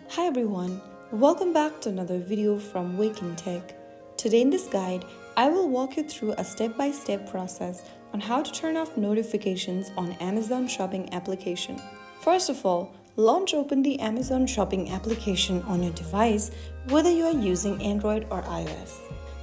Hi everyone, welcome back to another video from Wake&Tech. Today in this guide, I will walk you through a step-by-step process on how to turn off notifications on Amazon Shopping application. First of all, launch open the Amazon Shopping application on your device, whether you are using Android or iOS.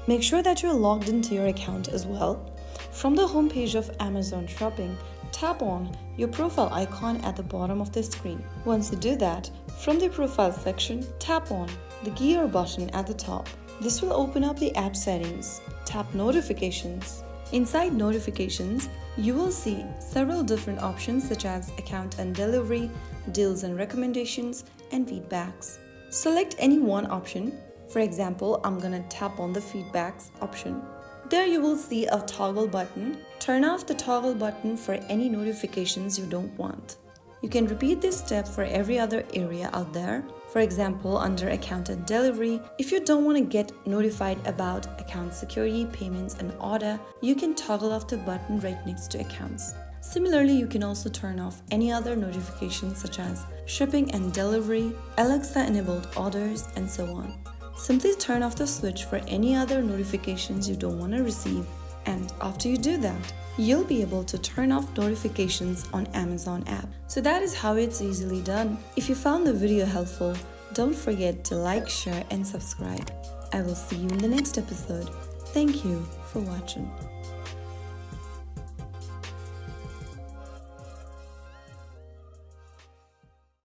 Make sure that you are logged into your account as well. From the home page of Amazon Shopping, tap on your profile icon at the bottom of the screen. Once you do that, from the profile section, tap on the gear button at the top. This will open up the app settings. Tap notifications. Inside notifications, you will see several different options such as account and delivery, deals and recommendations, and feedbacks. Select any one option. For example, I'm gonna tap on the feedbacks option. There you will see a toggle button. Turn off the toggle button for any notifications you don't want. You can repeat this step for every other area out there. For example, under account and delivery, if you don't want to get notified about account security, payments, and order, you can toggle off the button right next to accounts. Similarly, you can also turn off any other notifications such as shipping and delivery, Alexa-enabled orders, and so on. Simply turn off the switch for any other notifications you don't want to receive, and after you do that, you'll be able to turn off notifications on Amazon app. So that is how it's easily done. If you found the video helpful, don't forget to like, share, and subscribe. I will see you in the next episode. Thank you for watching.